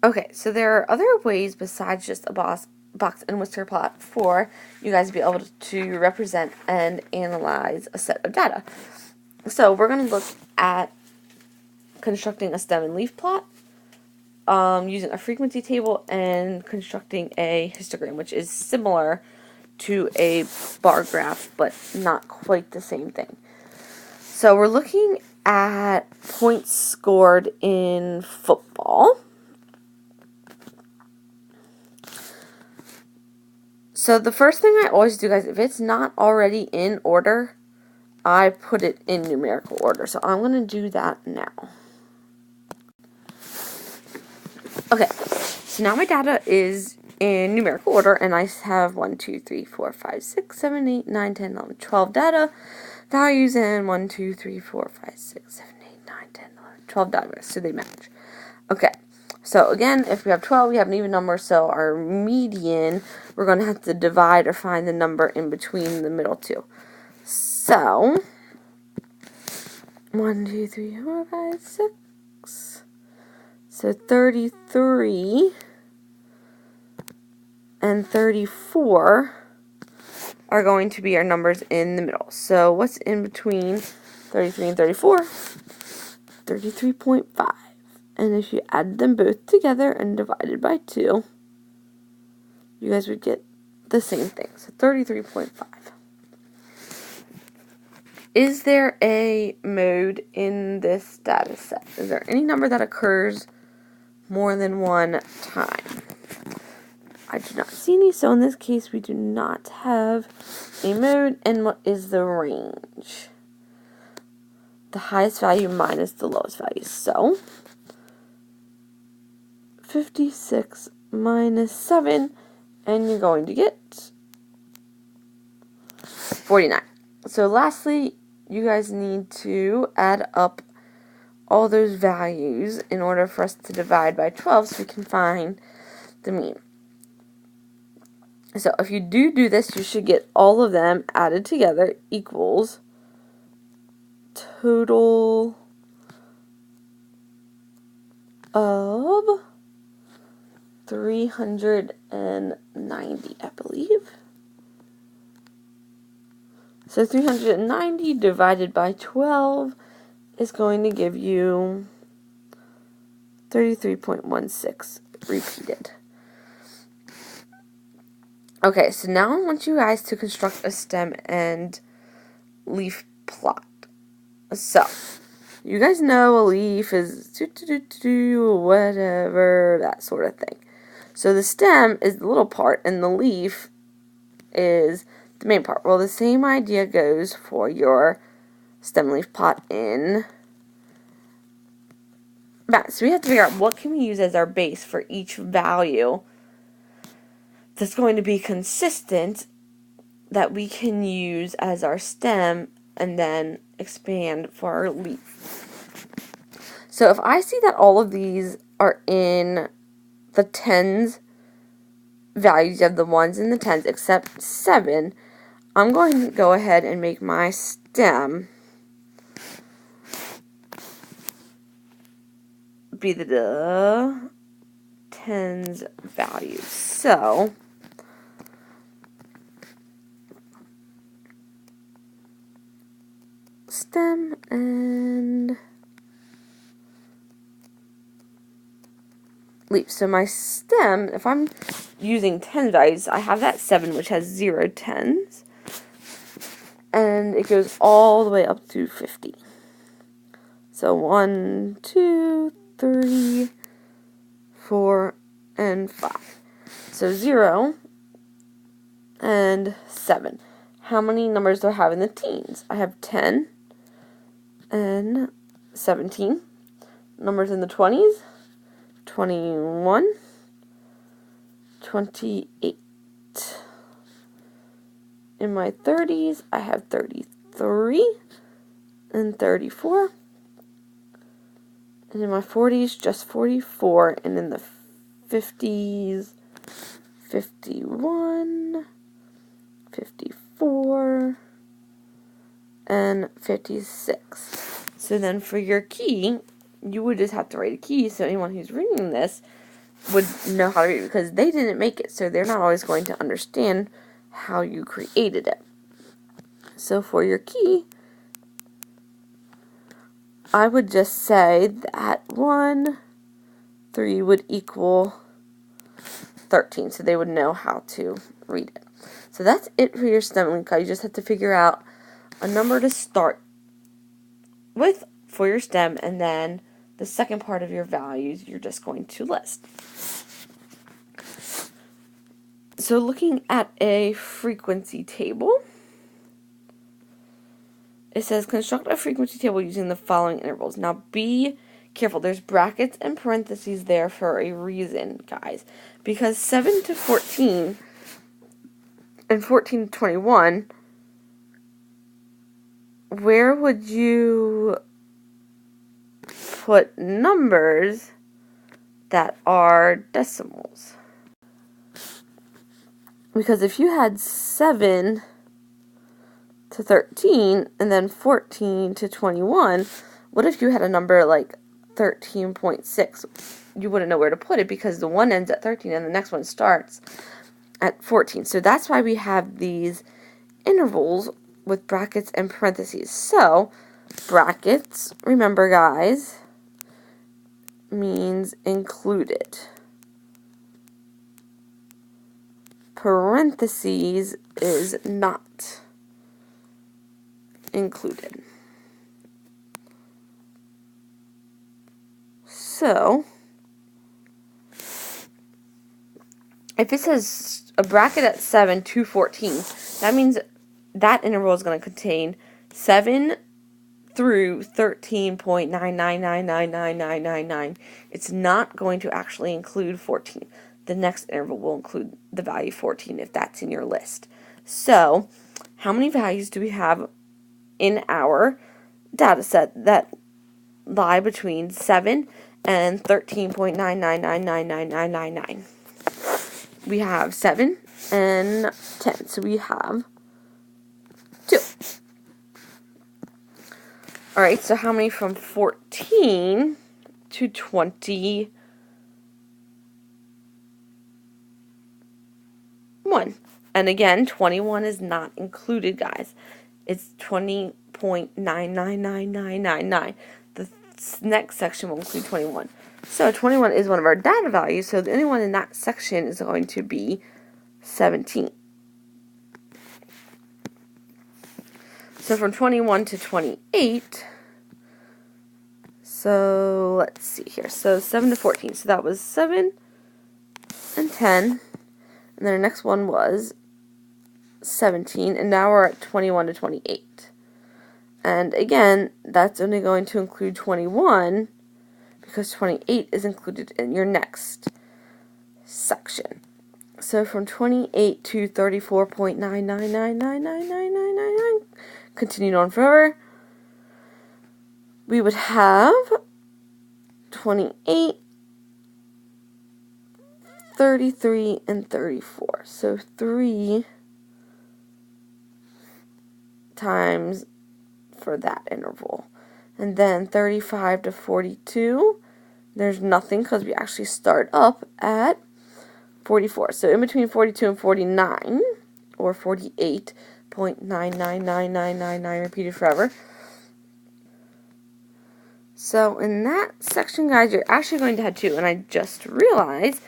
Okay, so there are other ways besides just a box and whisker plot for you guys to be able to represent and analyze a set of data. So we're going to look at constructing a stem and leaf plot, using a frequency table, and constructing a histogram, which is similar to a bar graph, but not quite the same thing. So we're looking at points scored in football. So the first thing I always do, guys, if it's not already in order, I put it in numerical order. So I'm going to do that now. Okay, so now my data is in numerical order, and I have 1, 2, 3, 4, 5, 6, 7, 8, 9, 10, 11, 12 data values, and 1, 2, 3, 4, 5, 6, 7, 8, 9, 10, 11, 12 data values, so they match. Okay, so again, if we have 12, we have an even number, so our median, we're going to have to divide or find the number in between the middle two. So, 1, 2, 3, 4, 5, 6. So 33 and 34 are going to be our numbers in the middle. So what's in between 33 and 34? 33.5. And if you add them both together and divided by 2, you guys would get the same thing. So 33.5. Is there a mode in this data set? Is there any number that occurs more than one time? I do not see any, so in this case we do not have a mode. And what is the range? The highest value minus the lowest value. So 56 minus 7, and you're going to get 49. So lastly, you guys need to add up all those values in order for us to divide by 12 so we can find the mean. So if you do this, you should get all of them added together equals total of 390, I believe. So 390 divided by 12 is going to give you 33.16 repeated. Okay, so now I want you guys to construct a stem and leaf plot. So, you guys know a leaf is whatever, that sort of thing. So the stem is the little part, and the leaf is the main part. Well, the same idea goes for your stem leaf plot in math. So we have to figure out what can we use as our base for each value that's going to be consistent, that we can use as our stem and then expand for our leaf. So if I see that all of these are in the tens values, you have the ones and the tens except 7, I'm going to go ahead and make my stem be the tens values. So stem and leaf. So my stem, if I'm using 10 values, I have that 7, which has 0 tens. And it goes all the way up to 50. So 1, 2, 3, 4, and 5. So 0 and 7. How many numbers do I have in the teens? I have 10 and 17. Numbers in the 20s, 21, 28. In my 30s, I have 33 and 34. And in my 40s, just 44. And in the 50s, 51, 54, and 56. So then for your key, you would just have to write a key, so anyone who's reading this would know how to read it because they didn't make it, so they're not always going to understand how you created it. So for your key, I would just say that 1, 3 would equal 13, so they would know how to read it. So that's it for your STEM link. You just have to figure out a number to start with for your STEM, and then the second part of your values you're just going to list. So looking at a frequency table, it says construct a frequency table using the following intervals. Now be careful, there's brackets and parentheses there for a reason, guys. Because 7 to 14 and 14 to 21, where would you put numbers that are decimals? Because if you had 7 to 13 and then 14 to 21, what if you had a number like 13.6? You wouldn't know where to put it because the one ends at 13 and the next one starts at 14. So that's why we have these intervals with brackets and parentheses. So brackets, remember guys, means included. Parentheses is not included. So if it says a bracket at 7 to 14, that means that interval is going to contain 7 through 13.9999999. It's not going to actually include 14. The next interval will include the value 14 if that's in your list. So, how many values do we have in our data set that lie between 7 and 13.9999999? We have 7 and 10. So we have 2. Alright, so how many from 14 to 21? And again, 21 is not included, guys. It's 20.999999. The next section will include 21. So 21 is one of our data values, so the only one in that section is going to be 17. So from 21 to 28, so let's see here. So 7 to 14. So that was 7 and 10. And then our next one was 17. And now we're at 21 to 28. And again, that's only going to include 21 because 28 is included in your next section. So from 28 to 34.999999999, continuing on forever, we would have 28, 33, and 34. So 3 times for that interval. And then 35 to 42, there's nothing because we actually start up at 44. So in between 42 and 49, or 48.999999 repeated forever. So in that section, guys, you're actually going to have 2. And I just realized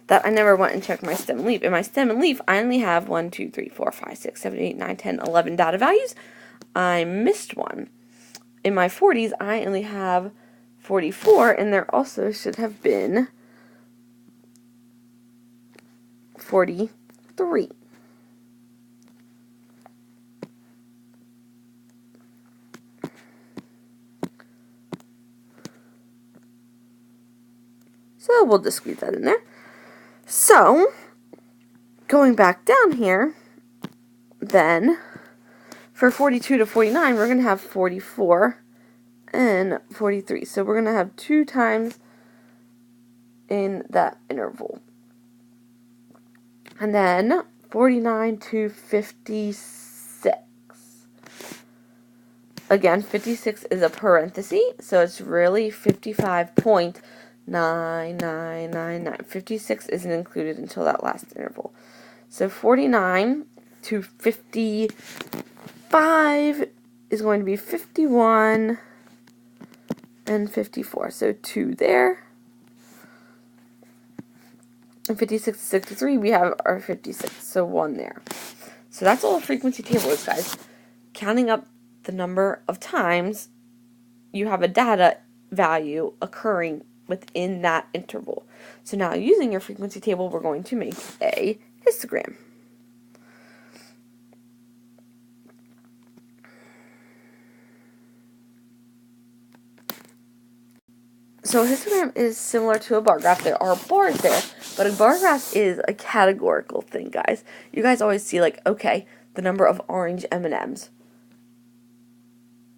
that I never went and checked my stem and leaf. In my stem and leaf, I only have 1, 2, 3, 4, 5, 6, 7, 8, 9, 10, 11 data values. I missed one. In my 40s, I only have 44, and there also should have been 43. So we'll just squeeze that in there. So, going back down here, then, for 42 to 49, we're going to have 44 and 43. So we're going to have 2 times in that interval. And then 49 to 56. Again, 56 is a parenthesis, so it's really 55.2 9, 9, 9, 9. 56 isn't included until that last interval. So 49 to 55 is going to be 51 and 54. So 2 there. And 56 to 63, we have our 56. So 1 there. So that's all the frequency table is, guys. Counting up the number of times you have a data value occurring within that interval. So now using your frequency table, we're going to make a histogram. So a histogram is similar to a bar graph. There are bars there, but a bar graph is a categorical thing, guys. You guys always see, like, okay, the number of orange M&Ms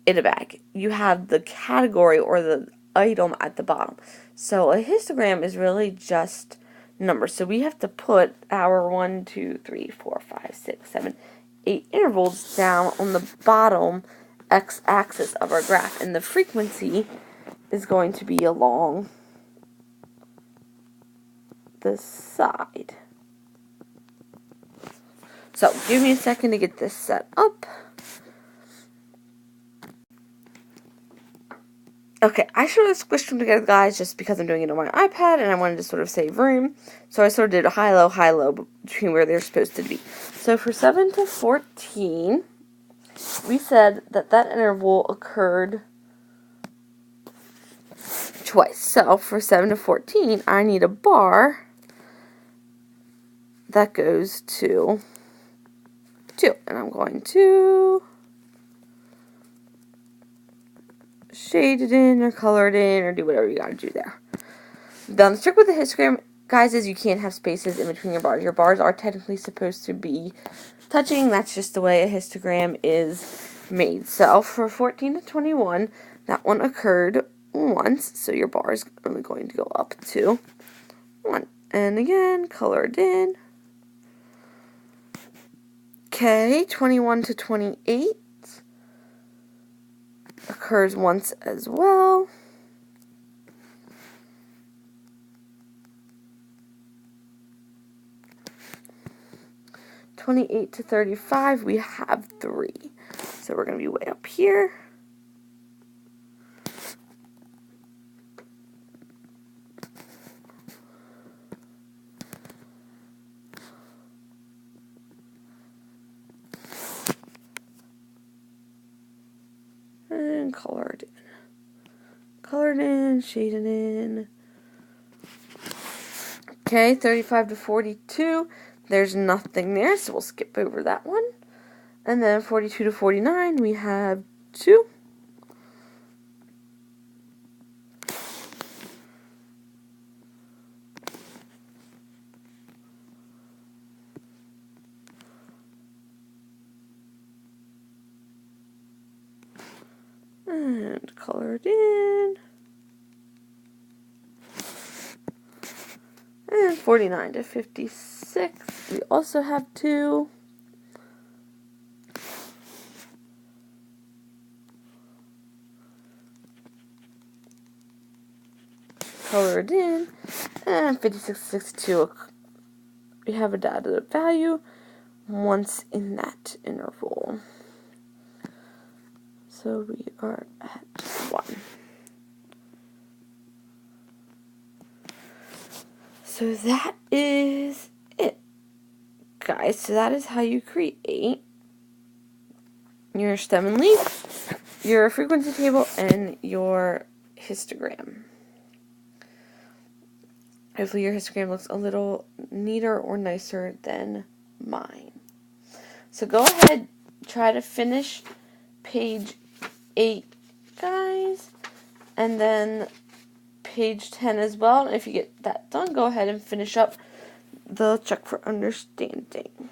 in a bag. You have the category or the item at the bottom. So a histogram is really just numbers. So we have to put our 1, 2, 3, 4, 5, 6, 7, 8 intervals down on the bottom x-axis of our graph. And the frequency is going to be along the side. So give me a second to get this set up. Okay, I sort of squished them together, guys, just because I'm doing it on my iPad and I wanted to sort of save room. So I sort of did a high, low between where they're supposed to be. So for 7 to 14, we said that that interval occurred twice. So for 7 to 14, I need a bar that goes to 2. And I'm going to shade it in or color it in or do whatever you gotta do there. Now the trick with the histogram, guys, is you can't have spaces in between your bars. Your bars are technically supposed to be touching. That's just the way a histogram is made. So for 14 to 21, that one occurred once, so your bar is only going to go up to 1. And again, color it in. Okay, 21 to 28 occurs once as well. (28 to 35), we have 3. So we're going to be way up here. And color it in. Color it in, shade it in. Okay, 35 to 42. There's nothing there, so we'll skip over that one. And then 42 to 49, we have 2. And color it in. And 49 to 56, we also have 2. Color it in. And 56 to 62, we have a data value once in that interval. So we are at 1. So that is it, guys. So that is how you create your stem and leaf, your frequency table, and your histogram. Hopefully your histogram looks a little neater or nicer than mine. So go ahead, try to finish page 8, guys, and then page 10 as well. And if you get that done, go ahead and finish up the check for understanding.